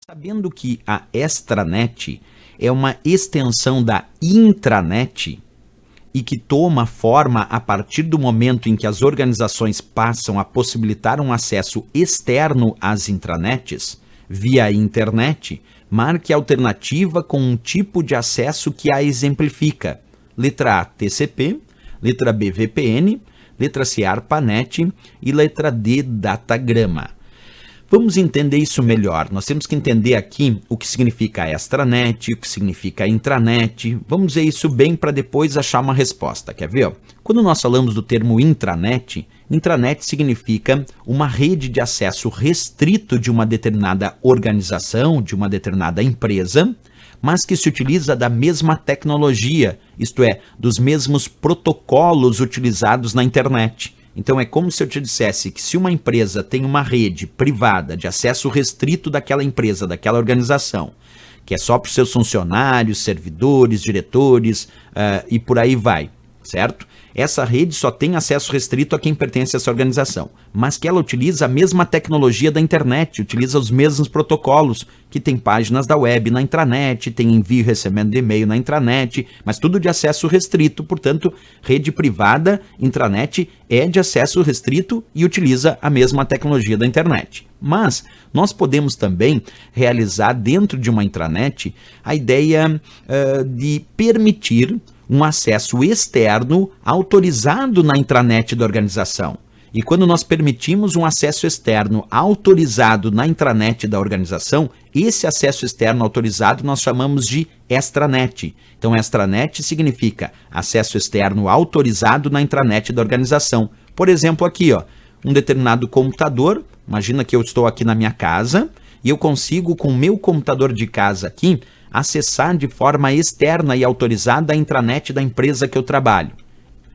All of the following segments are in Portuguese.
Sabendo que a extranet é uma extensão da intranet e que toma forma a partir do momento em que as organizações passam a possibilitar um acesso externo às intranets, via internet, marque a alternativa com um tipo de acesso que a exemplifica. Letra A, TCP, letra B, VPN, letra C, ARPANET e letra D, Datagrama. Vamos entender isso melhor. Nós temos que entender aqui o que significa extranet, o que significa intranet. Vamos ver isso bem para depois achar uma resposta. Quer ver? Quando nós falamos do termo intranet, intranet significa uma rede de acesso restrito de uma determinada organização, de uma determinada empresa, mas que se utiliza da mesma tecnologia, isto é, dos mesmos protocolos utilizados na internet. Então é como se eu te dissesse que se uma empresa tem uma rede privada de acesso restrito daquela empresa, daquela organização, que é só para os seus funcionários, servidores, diretores e por aí vai, certo? Essa rede só tem acesso restrito a quem pertence a essa organização, mas que ela utiliza a mesma tecnologia da internet, utiliza os mesmos protocolos, que tem páginas da web na intranet, tem envio e recebimento de e-mail na intranet, mas tudo de acesso restrito, portanto, rede privada, intranet, é de acesso restrito e utiliza a mesma tecnologia da internet. Mas nós podemos também realizar dentro de uma intranet a ideia de permitir um acesso externo autorizado na intranet da organização. E quando nós permitimos um acesso externo autorizado na intranet da organização, esse acesso externo autorizado nós chamamos de extranet. Então, extranet significa acesso externo autorizado na intranet da organização. Por exemplo, aqui, um determinado computador, imagina que eu estou aqui na minha casa e eu consigo, com o meu computador de casa aqui, acessar de forma externa e autorizada a intranet da empresa que eu trabalho.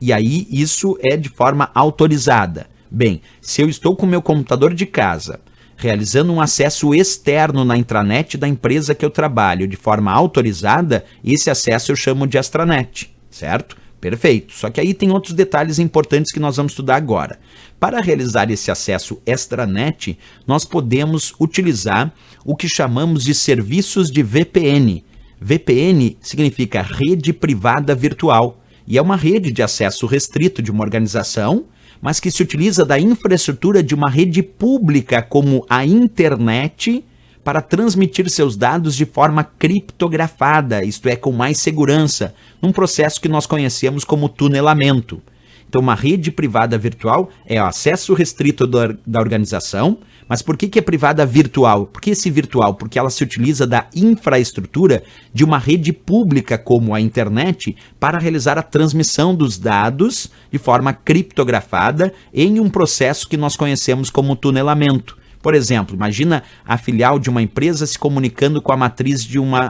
E aí isso é de forma autorizada. Bem, se eu estou com o meu computador de casa, realizando um acesso externo na intranet da empresa que eu trabalho de forma autorizada, esse acesso eu chamo de extranet, certo? Perfeito. Só que aí tem outros detalhes importantes que nós vamos estudar agora. Para realizar esse acesso extranet, nós podemos utilizar o que chamamos de serviços de VPN. VPN significa rede privada virtual e é uma rede de acesso restrito de uma organização, mas que se utiliza da infraestrutura de uma rede pública como a internet para transmitir seus dados de forma criptografada, isto é, com mais segurança, num processo que nós conhecemos como tunelamento. Então, uma rede privada virtual é o acesso restrito da organização, mas por que é privada virtual? Por que esse virtual? Porque ela se utiliza da infraestrutura de uma rede pública como a internet para realizar a transmissão dos dados de forma criptografada em um processo que nós conhecemos como tunelamento. Por exemplo, imagina a filial de uma empresa se comunicando com a matriz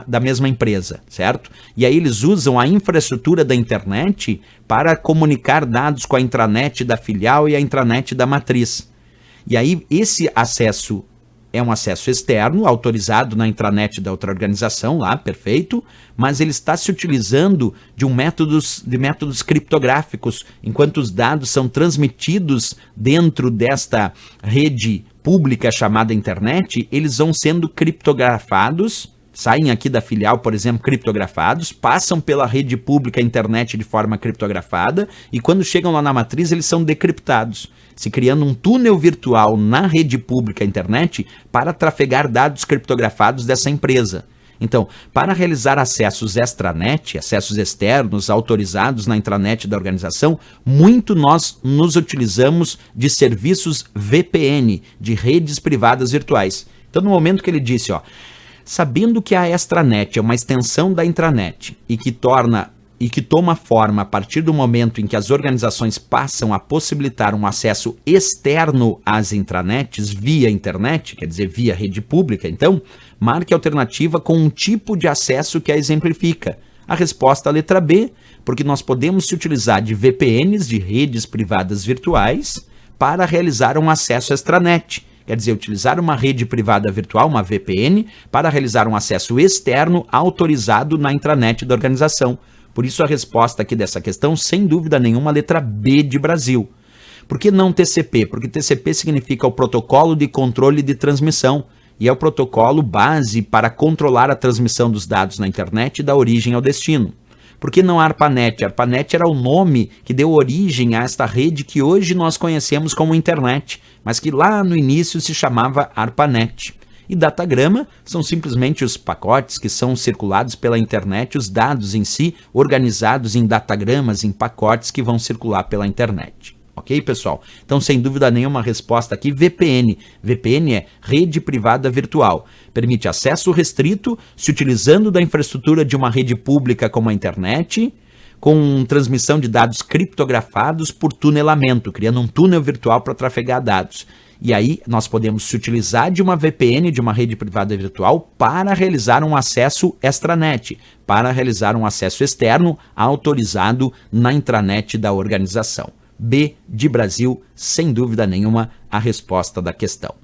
da mesma empresa, certo? E aí eles usam a infraestrutura da internet para comunicar dados com a intranet da filial e a intranet da matriz. E aí esse acesso é um acesso externo, autorizado na intranet da outra organização lá, perfeito, mas ele está se utilizando de métodos criptográficos, enquanto os dados são transmitidos dentro desta rede pública chamada internet, eles vão sendo criptografados, saem aqui da filial, por exemplo, criptografados, passam pela rede pública internet de forma criptografada e quando chegam lá na matriz eles são decriptados, se criando um túnel virtual na rede pública internet para trafegar dados criptografados dessa empresa. Então, para realizar acessos extranet, acessos externos autorizados na intranet da organização, muito nós nos utilizamos de serviços VPN, de redes privadas virtuais. Então, no momento que ele disse, sabendo que a extranet é uma extensão da intranet e que toma forma a partir do momento em que as organizações passam a possibilitar um acesso externo às intranets via internet, quer dizer, via rede pública, então, marque a alternativa com um tipo de acesso que a exemplifica. A resposta é a letra B, porque nós podemos se utilizar de VPNs, de redes privadas virtuais, para realizar um acesso extranet. Quer dizer, utilizar uma rede privada virtual, uma VPN, para realizar um acesso externo autorizado na intranet da organização. Por isso a resposta aqui dessa questão, sem dúvida nenhuma, a letra B de Brasil. Por que não TCP? Porque TCP significa o protocolo de controle de transmissão. e é o protocolo base para controlar a transmissão dos dados na internet da origem ao destino. Por que não a ARPANET? A ARPANET era o nome que deu origem a esta rede que hoje nós conhecemos como internet, mas que lá no início se chamava ARPANET. E datagrama são simplesmente os pacotes que são circulados pela internet, os dados em si organizados em datagramas, em pacotes que vão circular pela internet. Ok, pessoal? Então, sem dúvida nenhuma, a resposta aqui, VPN. VPN é rede privada virtual. Permite acesso restrito, se utilizando da infraestrutura de uma rede pública como a internet, com transmissão de dados criptografados por tunelamento, criando um túnel virtual para trafegar dados. E aí nós podemos se utilizar de uma VPN, de uma rede privada virtual, para realizar um acesso extranet, para realizar um acesso externo autorizado na intranet da organização. B de Brasil, sem dúvida nenhuma, a resposta da questão.